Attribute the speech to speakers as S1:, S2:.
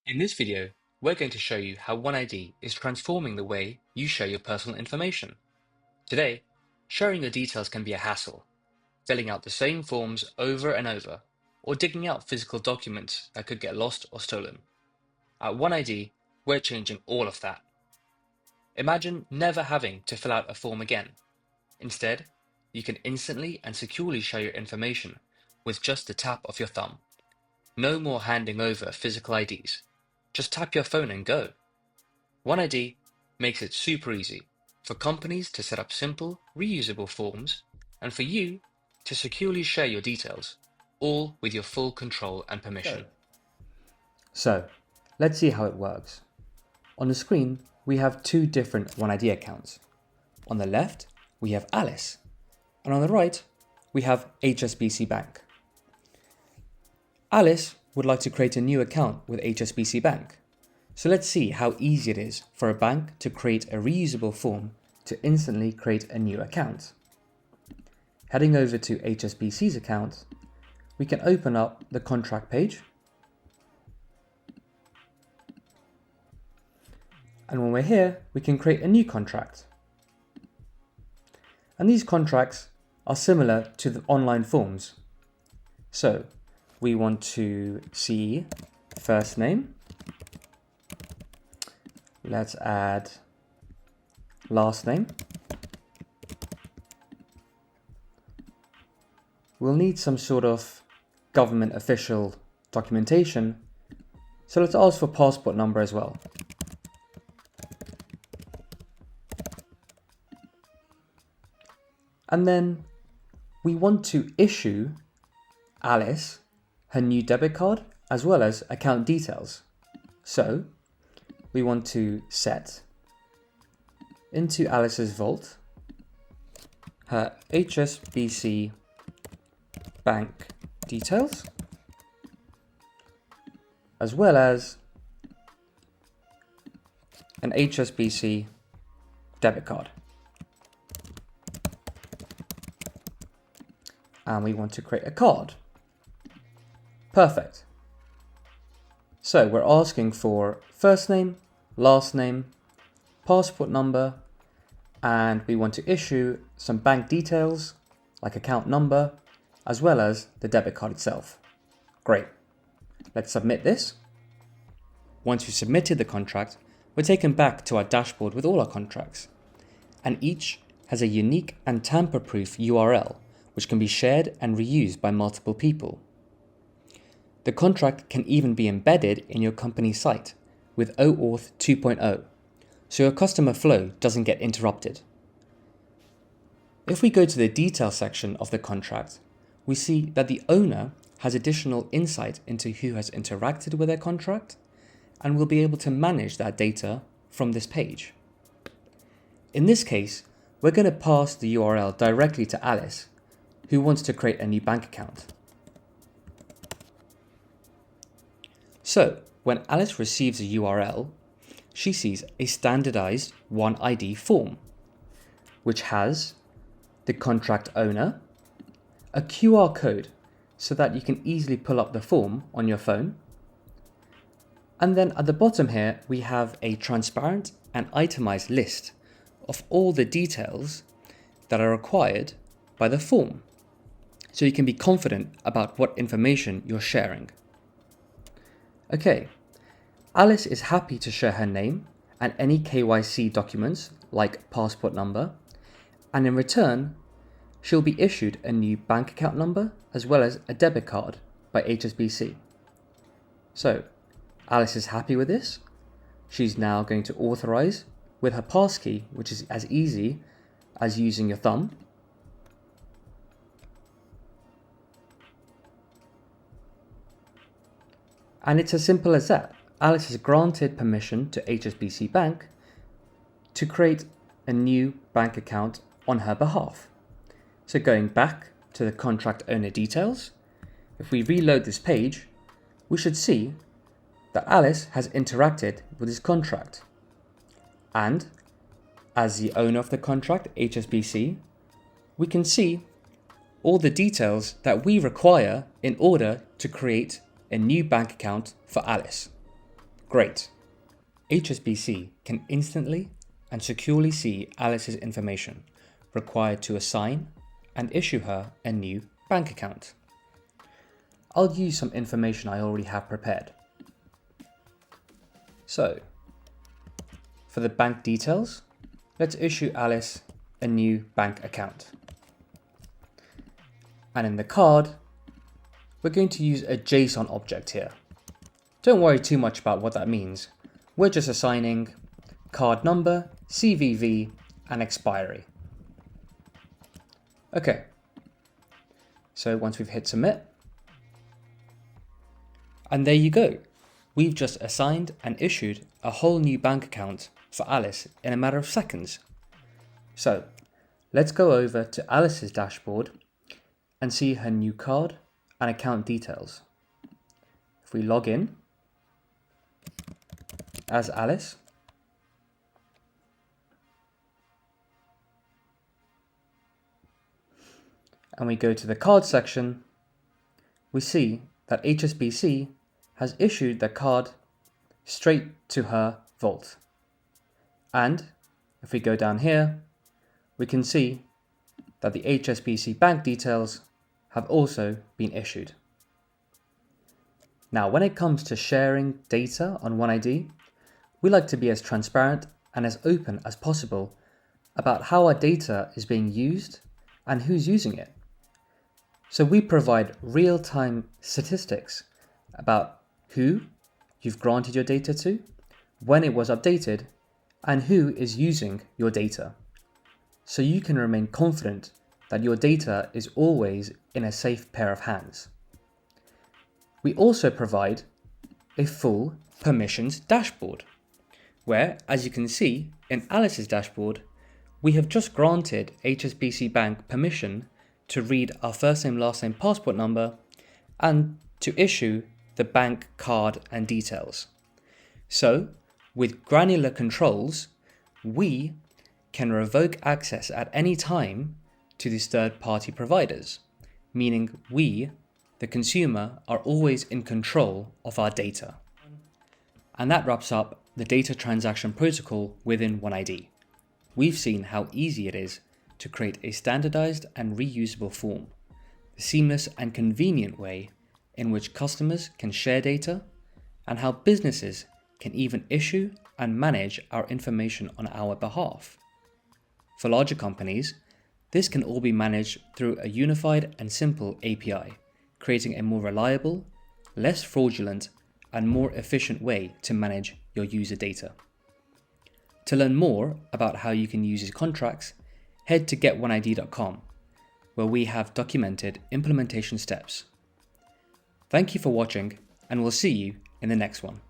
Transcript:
S1: In this video, we're going to show you how oneid is transforming the way you share your personal information. Today, sharing your details can be a hassle, filling out the same forms over and over, or digging out physical documents that could get lost or stolen. At oneid, we're changing all of that. Imagine never having to fill out a form again. Instead, you can instantly and securely share your information with just the tap of your thumb. No more handing over physical IDs. Just tap your phone and go. oneid makes it super easy for companies to set up simple, reusable forms and for you to securely share your details, all with your full control and permission.
S2: So, let's see how it works. On the screen, we have two different oneid accounts. On the left, we have Alice, and on the right, we have HSBC Bank. Alice would like to create a new account with HSBC Bank. So let's see how easy it is for a bank to create a reusable form to instantly create a new account. Heading over to HSBC's account, we can open up the contract page. And when we're here, we can create a new contract. And these contracts are similar to the online forms. So we want to see first name. Let's add last name. We'll need some sort of government official documentation. So let's ask for passport number as well. And then we want to issue Alice her new debit card as well as account details. So we want to set into Alice's vault her HSBC bank details as well as an HSBC debit card. And we want to create a card. Perfect. So we're asking for first name, last name, passport number, and we want to issue some bank details like account number, as well as the debit card itself. Great. Let's submit this. Once we've submitted the contract, we're taken back to our dashboard with all our contracts, and each has a unique and tamper-proof URL which can be shared and reused by multiple people. The contract can even be embedded in your company's site with OAuth 2.0, so your customer flow doesn't get interrupted. If we go to the details section of the contract, we see that the owner has additional insight into who has interacted with their contract and will be able to manage that data from this page. In this case, we're going to pass the URL directly to Alice, who wants to create a new bank account. So, when Alice receives a URL, she sees a standardized oneid form, which has the contract owner, a QR code so that you can easily pull up the form on your phone, and then at the bottom here we have a transparent and itemized list of all the details that are required by the form, so you can be confident about what information you're sharing. Okay, Alice is happy to share her name and any KYC documents like passport number, and in return, she'll be issued a new bank account number as well as a debit card by HSBC. So, Alice is happy with this. She's now going to authorize with her passkey, which is as easy as using your thumb. And it's as simple as that. Alice has granted permission to HSBC Bank to create a new bank account on her behalf. So going back to the contract owner details, if we reload this page, we should see that Alice has interacted with this contract. And as the owner of the contract, HSBC, we can see all the details that we require in order to create a new bank account for Alice. Great. HSBC can instantly and securely see Alice's information required to assign and issue her a new bank account. I'll use some information I already have prepared. So, for the bank details, let's issue Alice a new bank account. And in the card, we're going to use a JSON object here. Don't worry too much about what that means. We're just assigning card number, CVV, and expiry. Okay, so once we've hit submit, and there you go. We've just assigned and issued a whole new bank account for Alice in a matter of seconds. So let's go over to Alice's dashboard and see her new card and account details. If we log in as Alice, and we go to the card section, we see that HSBC has issued the card straight to her vault. And if we go down here, we can see that the HSBC bank details have also been issued. Now, when it comes to sharing data on oneid, we like to be as transparent and as open as possible about how our data is being used and who's using it. So we provide real-time statistics about who you've granted your data to, when it was updated, and who is using your data. So you can remain confident that your data is always in a safe pair of hands. We also provide a full permissions dashboard, where, as you can see in Alice's dashboard, we have just granted HSBC Bank permission to read our first name, last name, passport number, and to issue the bank card and details. So, with granular controls, we can revoke access at any time to these third-party providers, meaning we, the consumer, are always in control of our data. And that wraps up the data transaction protocol within oneid. We've seen how easy it is to create a standardized and reusable form, the seamless and convenient way in which customers can share data, and how businesses can even issue and manage our information on our behalf. For larger companies, this can all be managed through a unified and simple API, creating a more reliable, less fraudulent, and more efficient way to manage your user data. To learn more about how you can use these contracts, head to get1id.com, where we have documented implementation steps. Thank you for watching, and we'll see you in the next one.